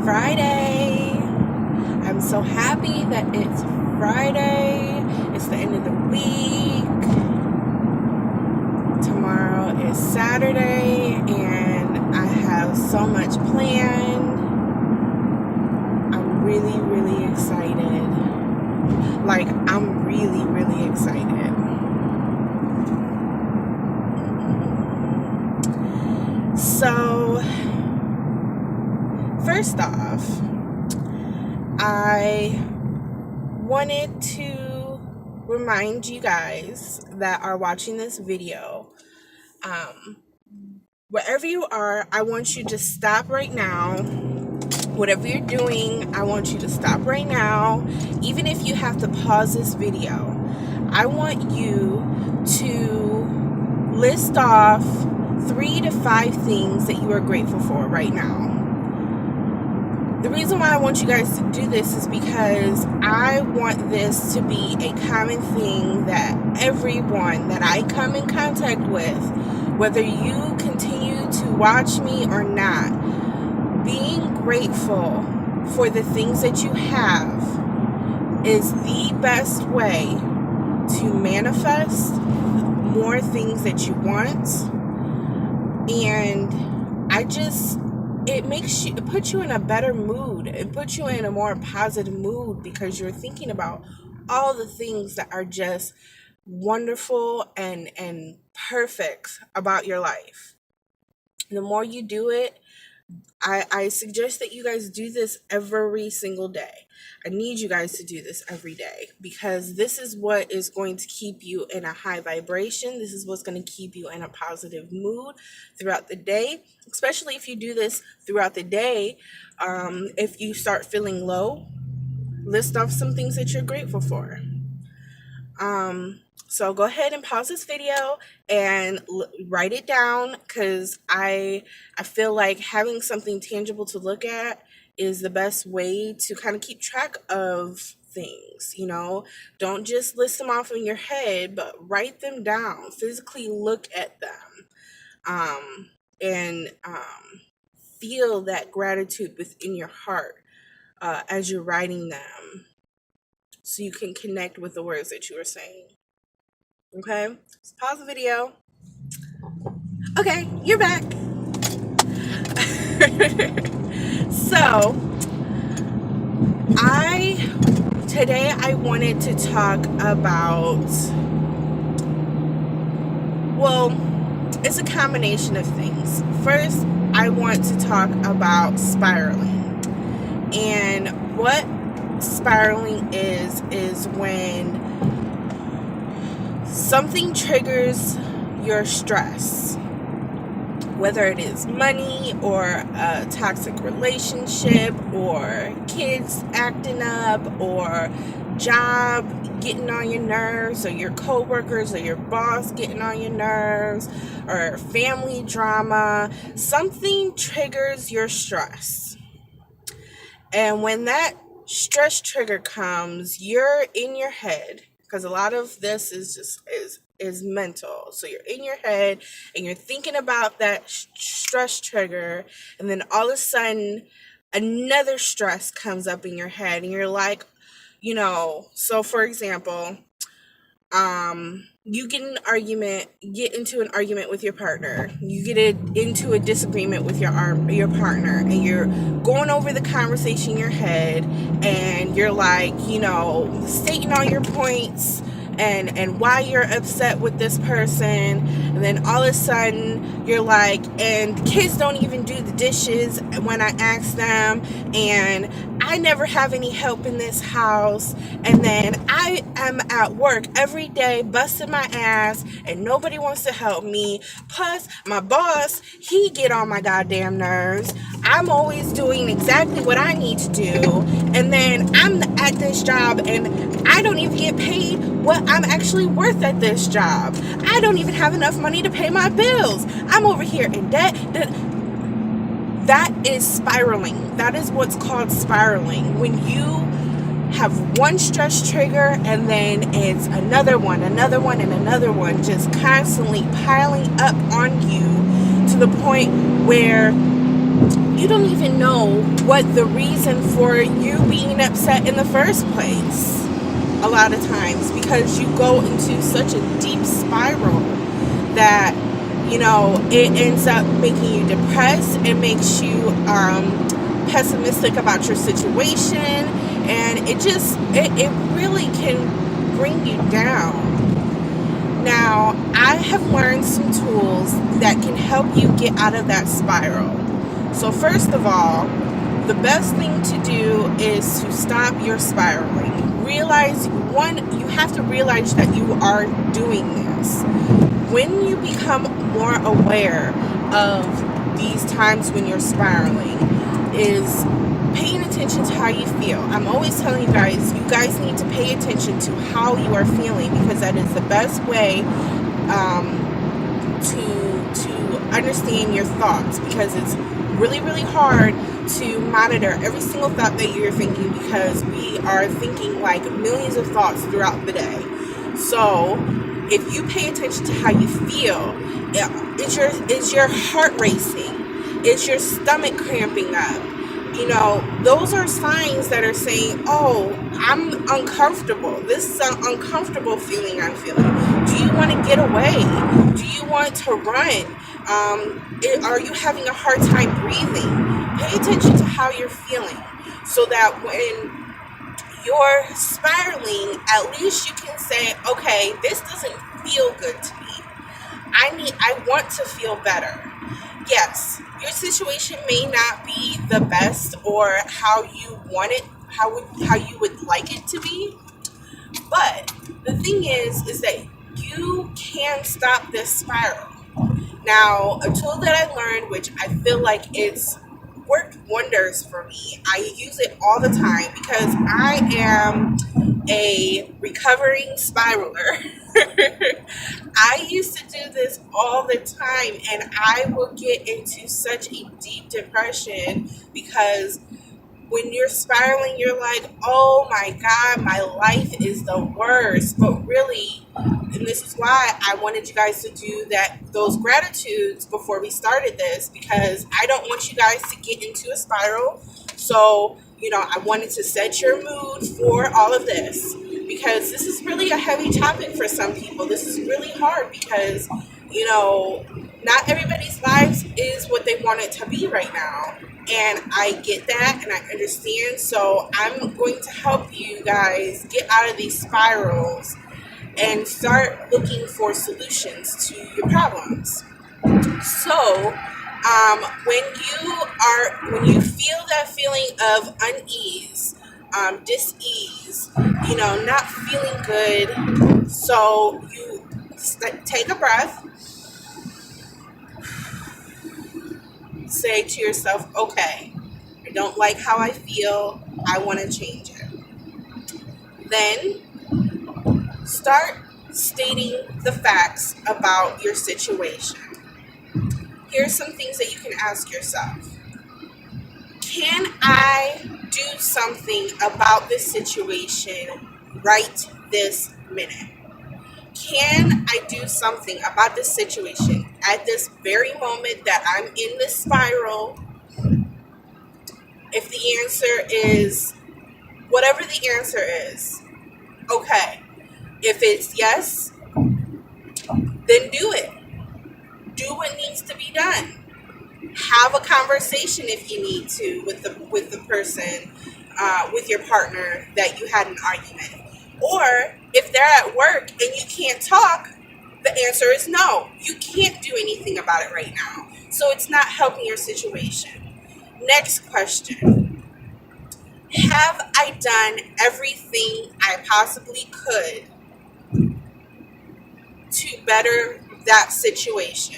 Friday. I'm so happy that it's Friday. It's the end of the week. Tomorrow is Saturday and I have so much planned. I'm really, really excited. Like, I'm really, really excited. So, first off, I wanted to remind you guys that are watching this video, wherever you are, I want you to stop right now. Whatever you're doing, I want you to stop right now. Even if you have to pause this video, I want you to list off 3 to 5 things that you are grateful for right now. The reason why I want you guys to do this is because I want this to be a common thing that everyone that I come in contact with, whether you continue to watch me or not, being grateful for the things that you have is the best way to manifest more things that you want. And it puts you in a better mood. It puts you in a more positive mood because you're thinking about all the things that are just wonderful and perfect about your life. The more you do it, I suggest that you guys do this every single day. I need you guys to do this every day because this is what is going to keep you in a high vibration. This is what's going to keep you in a positive mood throughout the day, especially if you do this throughout the day. If you start feeling low, list off some things that you're grateful for. So go ahead and pause this video and write it down because I feel like having something tangible to look at is the best way to kind of keep track of things, you know. Don't just list them off in your head, but write them down. Physically look at them and feel that gratitude within your heart as you're writing them so you can connect with the words that you are saying. Okay, so pause the video. Okay, you're back. So, today I wanted to talk about, well, it's a combination of things. First, I want to talk about spiraling. And what spiraling is when something triggers your stress, whether it is money or a toxic relationship or kids acting up or job getting on your nerves or your coworkers or your boss getting on your nerves or family drama. Something triggers your stress. And when that stress trigger comes, you're in your head, because a lot of this is mental. So you're in your head and you're thinking about that stress trigger, and then all of a sudden another stress comes up in your head and you're like, you know, so for example, you get into an argument with your partner. You get into a disagreement with your partner, and you're going over the conversation in your head, and you're like, you know, stating all your points and why you're upset with this person, and then all of a sudden you're like, and kids don't even do the dishes when I ask them, and I never have any help in this house, and then I am at work every day busting my ass and nobody wants to help me, plus my boss, he get on my goddamn nerves. I'm always doing exactly what I need to do, and then I'm at this job and I don't even get paid what I'm actually worth at this job. I don't even have enough money to pay my bills. I'm over here in debt. That is spiraling. That is what's called spiraling. When you have one stress trigger and then it's another one, and another one, just constantly piling up on you to the point where you don't even know what the reason for you being upset in the first place a lot of times, because you go into such a deep spiral that, it ends up making you depressed. It makes you pessimistic about your situation, and it really can bring you down. Now, I have learned some tools that can help you get out of that spiral. So first of all, the best thing to do is to stop your spiraling. You have to realize that you are doing this. When you become more aware of these times when you're spiraling, is paying attention to how you feel. I'm always telling you guys need to pay attention to how you are feeling, because that is the best way to understand your thoughts, because it's really, really hard to monitor every single thought that you're thinking, because we are thinking like millions of thoughts throughout the day. So if you pay attention to how you feel, is your heart racing? Is your stomach cramping up? Those are signs that are saying, oh, I'm uncomfortable. This is an uncomfortable feeling I'm feeling. Do you want to get away? Do you want to run? Are you having a hard time breathing? Pay attention to how you're feeling, so that when you're spiraling, at least you can say, okay, this doesn't feel good to me. I want to feel better. Yes, your situation may not be the best or how you want it, how you would like it to be. But the thing is that you can stop this spiral. Now, a tool that I learned, which I feel like it's worked wonders for me. I use it all the time because I am a recovering spiraler. I used to do this all the time, and I will get into such a deep depression because when you're spiraling, you're like, oh my God, my life is the worst. But really, and this is why I wanted you guys to do those gratitudes before we started this, because I don't want you guys to get into a spiral. So, I wanted to set your mood for all of this, because this is really a heavy topic for some people. This is really hard because, not everybody's lives is what they want it to be right now. And I get that and I understand. So I'm going to help you guys get out of these spirals and start looking for solutions to your problems. So when you feel that feeling of unease, dis-ease, not feeling good, so you take a breath, say to yourself, okay, I don't like how I feel, I want to change it. Then start stating the facts about your situation. Here's some things that you can ask yourself. Can I do something about this situation right this minute? Can I do something about this situation at this very moment that I'm in this spiral? If the answer is whatever the answer is, okay. If it's yes, then do it. Do what needs to be done. Have a conversation if you need to with the person, with your partner that you had an argument. Or if they're at work and you can't talk, the answer is no. You can't do anything about it right now. So it's not helping your situation. Next question. Have I done everything I possibly could to better that situation?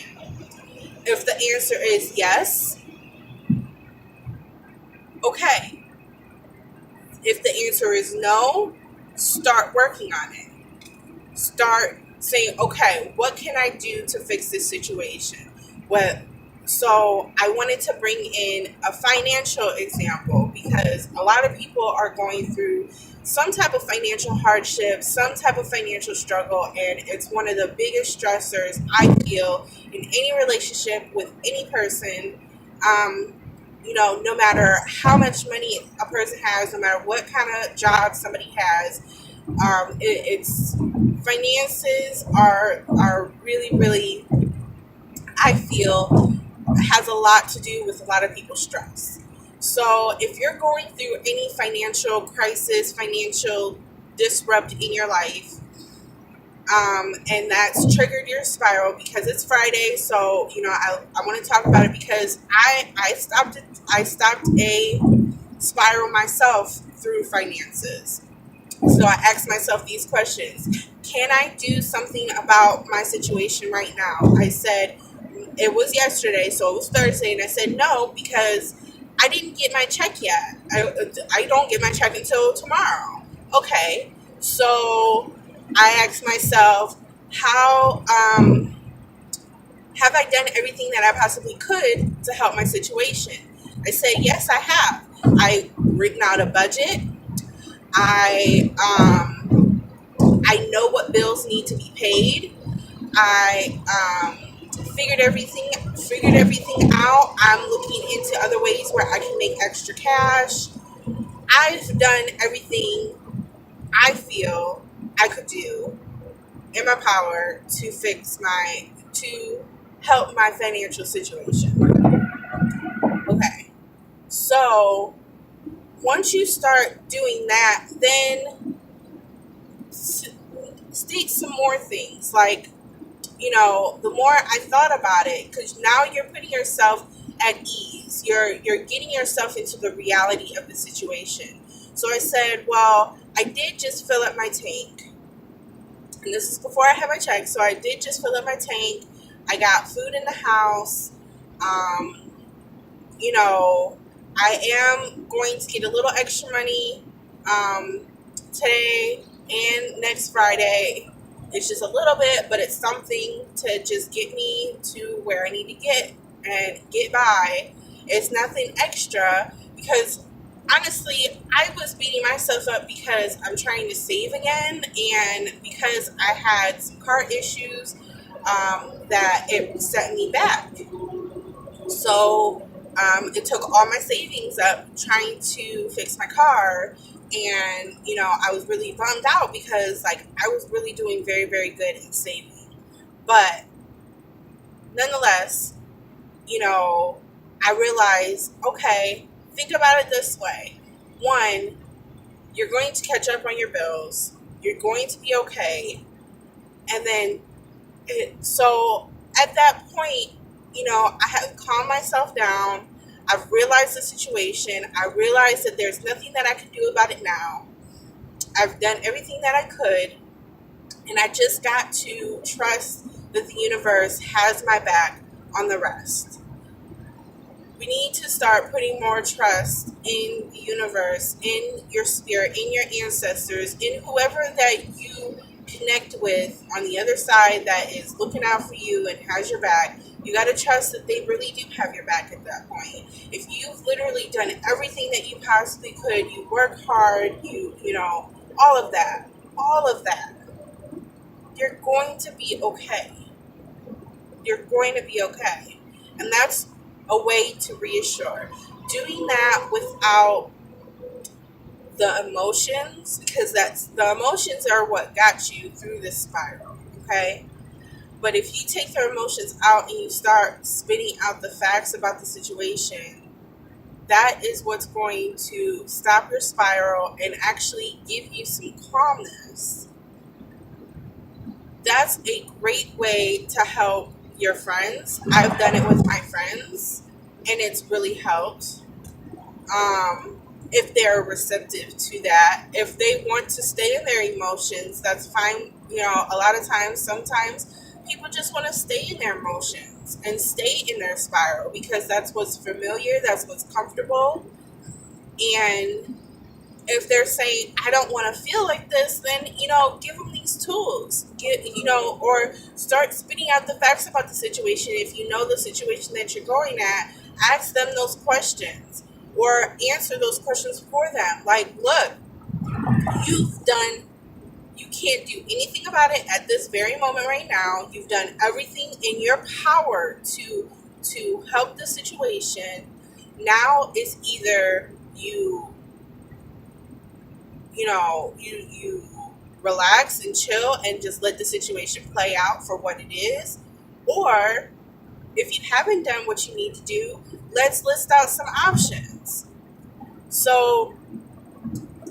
If the answer is yes, okay. If the answer is no, start working on it. Start saying, okay, what can I do to fix this situation? So I wanted to bring in a financial example, because a lot of people are going through some type of financial hardship, some type of financial struggle, and it's one of the biggest stressors I feel in any relationship with any person. no matter how much money a person has, no matter what kind of job somebody has, it's finances are really, really, I feel, has a lot to do with a lot of people's stress. So if you're going through any financial crisis, financial disrupt in your life, and that's triggered your spiral because it's Friday. So I want to talk about it because I stopped a spiral myself through finances. So I asked myself these questions: can I do something about my situation right now? I said, it was yesterday, so it was Thursday, and I said no because I didn't get my check yet. I don't get my check until tomorrow. Okay, so I asked myself, how have I done everything that I possibly could to help my situation? I said yes, I have. I written out a budget. I know what bills need to be paid. I figured everything out. I'm looking into other ways where I can make extra cash. I've done everything I feel I could do in my power to help my financial situation. Okay. So once you start doing that, then state some more things like, the more I thought about it, because now you're putting yourself at ease. You're getting yourself into the reality of the situation. So I said, well, I did just fill up my tank. And this is before I had my check. So I did just fill up my tank. I got food in the house. Um, I am going to get a little extra money today and next Friday. It's just a little bit, but it's something to just get me to where I need to get and get by. It's nothing extra because honestly, I was beating myself up because I'm trying to save again and because I had some car issues that it set me back. So it took all my savings up trying to fix my car. And, I was really bummed out because, like, I was really doing very, very good in saving. But nonetheless, I realized, okay, think about it this way. One, you're going to catch up on your bills. You're going to be okay. And then, so at that point, I have calmed myself down. I've realized the situation. I realized that there's nothing that I can do about it now. I've done everything that I could. And I just got to trust that the universe has my back on the rest. We need to start putting more trust in the universe, in your spirit, in your ancestors, in whoever that you connect with on the other side that is looking out for you and has your back. You got to trust that they really do have your back at that point. If you've literally done everything that you possibly could, you work hard, all of that, you're going to be okay. You're going to be okay. And that's a way to reassure. Doing that without the emotions, because the emotions are what got you through this spiral, okay? But if you take the emotions out and you start spitting out the facts about the situation, that is what's going to stop your spiral and actually give you some calmness. That's a great way to help your friends. I've done it with my friends, and it's really helped. If they're receptive to that, if they want to stay in their emotions, that's fine. A lot of times, sometimes people just want to stay in their emotions and stay in their spiral because that's what's familiar, that's what's comfortable. And if they're saying, I don't want to feel like this, then, give them these tools, or start spitting out the facts about the situation. If you know the situation that you're going at, ask them those questions or answer those questions for them. Like, look, you can't do anything about it at this very moment right now. You've done everything in your power to help the situation. Now it's either you relax and chill and just let the situation play out for what it is, or if you haven't done what you need to do, let's list out some options. So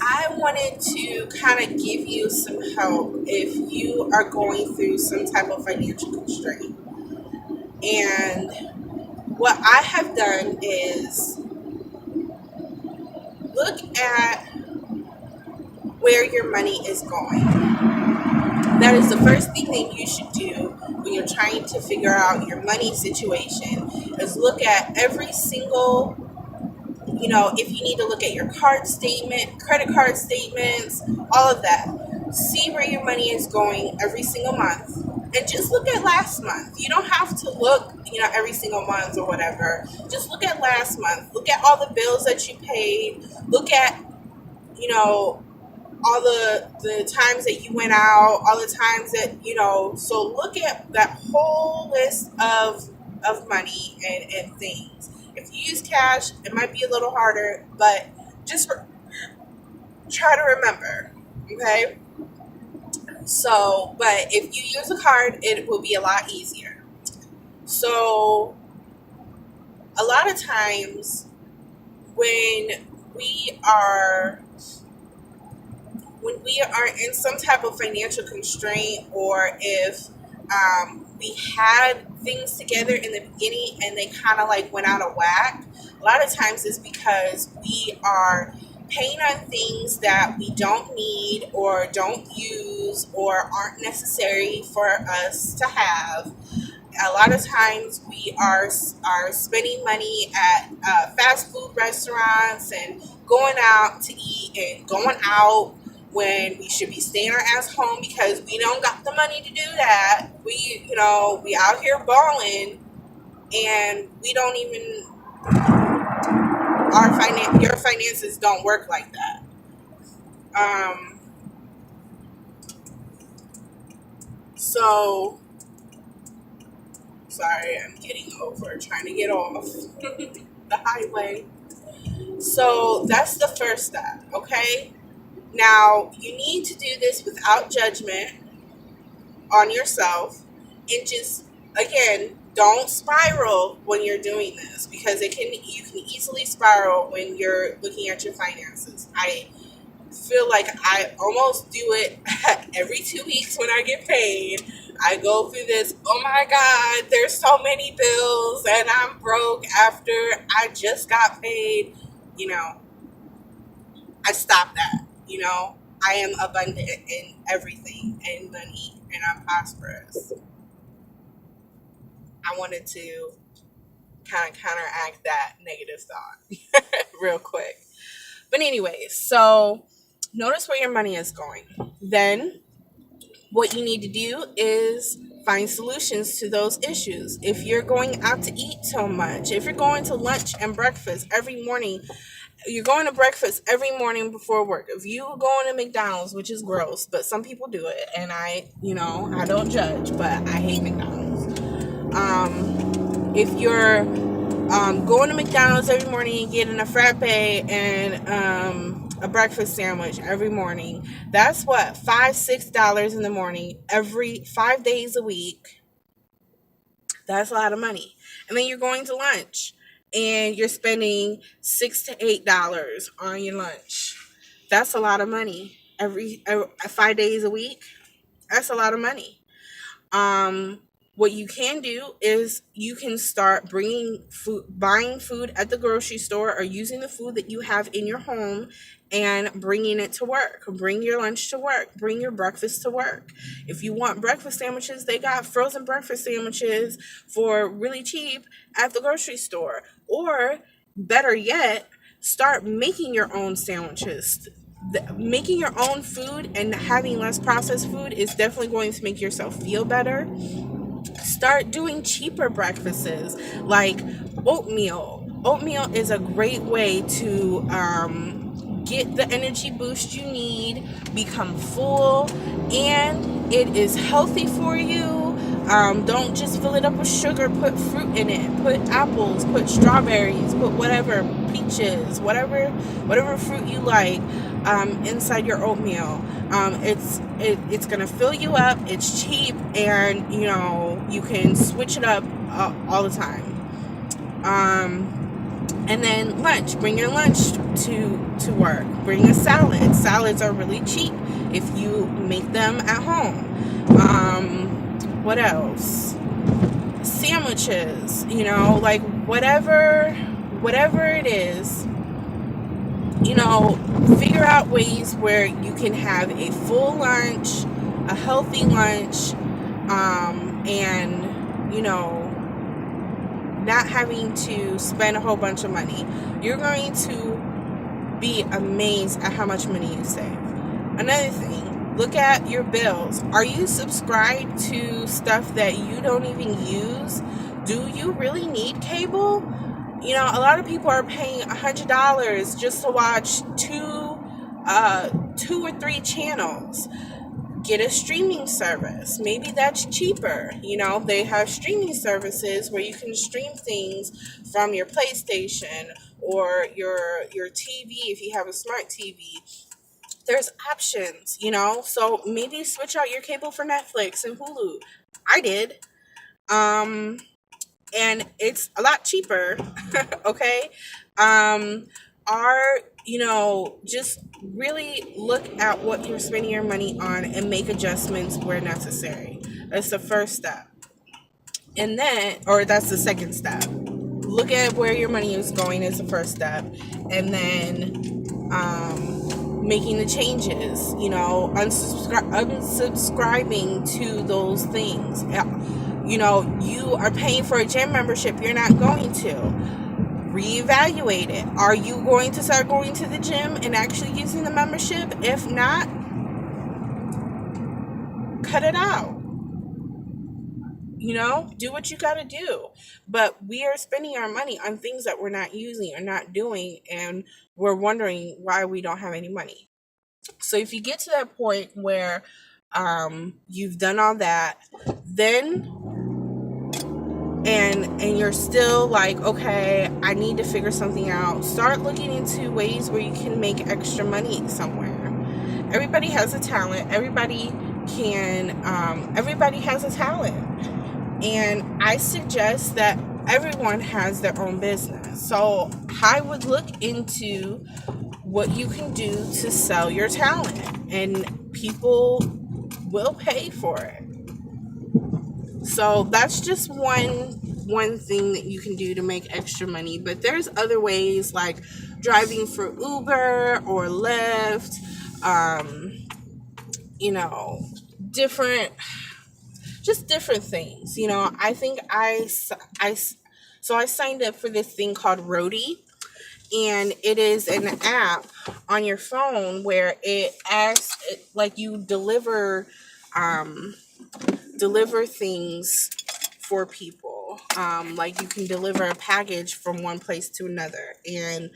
I wanted to kind of give you some help if you are going through some type of financial constraint. And what I have done is look at where your money is going. That is the first thing that you should do when you're trying to figure out your money situation, is look at every single, if you need to look at your card statement, credit card statements, all of that. See where your money is going every single month. And just look at last month. You don't have to look, every single month or whatever. Just look at last month. Look at all the bills that you paid. Look at, all the times that you went out, all the times that, so look at that whole list of money and things. If you use cash, it might be a little harder, but just try to remember, okay? So, but if you use a card, it will be a lot easier. So, a lot of times when we are in some type of financial constraint, or if we had things together in the beginning and they kind of like went out of whack, a lot of times it's because we are paying on things that we don't need or don't use or aren't necessary for us to have. A lot of times we are spending money at fast food restaurants and going out to eat and going out when we should be staying our ass home because we don't got the money to do that. We out here balling, and we don't even, your finances don't work like that. So sorry, I'm getting over trying to get off the highway. So that's the first step, okay? Now, you need to do this without judgment on yourself, and just, again, don't spiral when you're doing this, because you can easily spiral when you're looking at your finances. I feel like I almost do it every 2 weeks when I get paid. I go through this, oh my God, there's so many bills and I'm broke after I just got paid. I stop that. I am abundant in everything, in money, and I'm prosperous. I wanted to kind of counteract that negative thought real quick. But anyways, so notice where your money is going. Then what you need to do is find solutions to those issues. If you're going out to eat so much, if you're going to lunch and breakfast every morning, you're going to breakfast every morning before work. If you go to McDonald's, which is gross, but some people do it, and I don't judge, but I hate McDonald's. If you're going to McDonald's every morning and getting a frappe and a breakfast sandwich every morning, that's what, $5-6 in the morning every 5 days a week. That's a lot of money. And then you're going to lunch and you're spending $6 to $8 on your lunch. That's a lot of money every 5 days a week. That's a lot of money. What you can do is you can start buying food at the grocery store, or using the food that you have in your home and bringing it to work. Bring your lunch to work. Bring your breakfast to work. If you want breakfast sandwiches, they got frozen breakfast sandwiches for really cheap at the grocery store. Or better yet, start making your own sandwiches. Making your own food and having less processed food is definitely going to make yourself feel better. Start doing cheaper breakfasts like oatmeal. Oatmeal is a great way to get the energy boost you need, become full, and it is healthy for you. Don't just fill it up with sugar. Put fruit in it. Put apples. Put strawberries. Put whatever, peaches, whatever fruit you like, inside your oatmeal. It's gonna fill you up. It's cheap, and you can switch it up all the time. And then lunch. Bring your lunch to work. Bring a salad. Salads are really cheap if you make them at home. What else? Sandwiches. Like whatever it is. Figure out ways where you can have a full lunch, a healthy lunch, and not having to spend a whole bunch of money. You're going to be amazed at how much money you save. Another thing, look at your bills. Are you subscribed to stuff that you don't even use? Do you really need cable? A lot of people are paying $100 just to watch two or three channels. Get a streaming service. Maybe that's cheaper. They have streaming services where you can stream things from your PlayStation or your TV if you have a smart TV. There's options, so maybe switch out your cable for Netflix and Hulu. I did. And it's a lot cheaper. Okay. Just really look at what you're spending your money on and make adjustments where necessary. That's the first step. And then, or that's the second step. Look at where your money is going is the first step. And then, making the changes, unsubscribing to those things. You are paying for a gym membership you're not going to. Reevaluate it. Are you going to start going to the gym and actually using the membership? If not, cut it out. Do what you got to do. But we are spending our money on things that we're not using or not doing, and we're wondering why we don't have any money. So if you get to that point where you've done all that, then and you're still like, okay, I need to figure something out, start looking into ways where you can make extra money somewhere. Everybody has a talent. Everybody has a talent. And I suggest that everyone has their own business. So I would look into what you can do to sell your talent, and people will pay for it. So that's just one thing that you can do to make extra money. But there's other ways, like driving for Uber or Lyft, different things. I think I signed up for this thing called Roadie, and it is an app on your phone where it asks, like, you deliver things for people. Like you can deliver a package from one place to another, and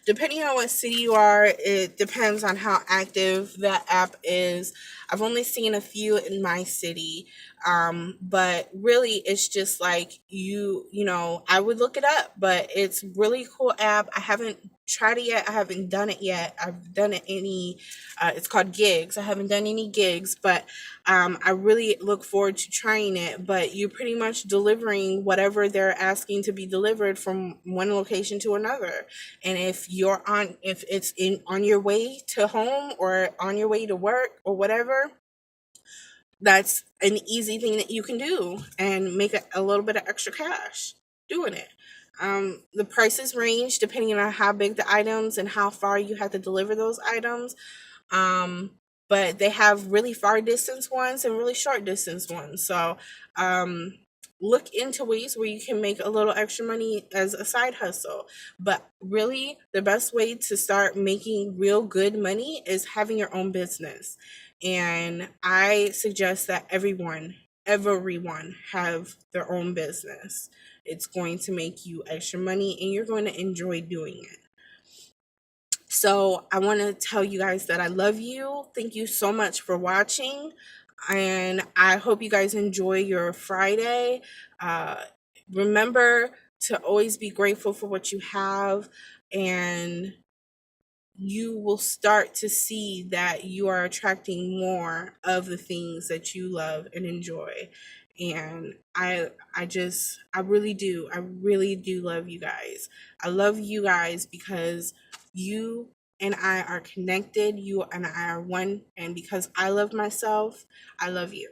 depending on what city you are, it depends on how active that app is. I've only seen a few in my city, but really it's just like I would look it up, but it's really cool app. I haven't tried it yet. I haven't done it yet. I've done it it's called Gigs. I haven't done any gigs, but I really look forward to trying it. But you're pretty much delivering whatever they're asking to be delivered from one location to another. And if it's on your way to home or on your way to work or whatever, that's an easy thing that you can do and make a little bit of extra cash doing it. The prices range depending on how big the items and how far you have to deliver those items. But they have really far distance ones and really short distance ones. So look into ways where you can make a little extra money as a side hustle. But really, the best way to start making real good money is having your own business. And I suggest that everyone have their own business. It's going to make you extra money and you're going to enjoy doing it. So I want to tell you guys that I love you. Thank you so much for watching. And I hope you guys enjoy your Friday. Uh, remember to always be grateful for what you have, and you will start to see that you are attracting more of the things that you love and enjoy. And I really do love you guys. I love you guys because you and I are connected. You and I are one. And because I love myself, I love you.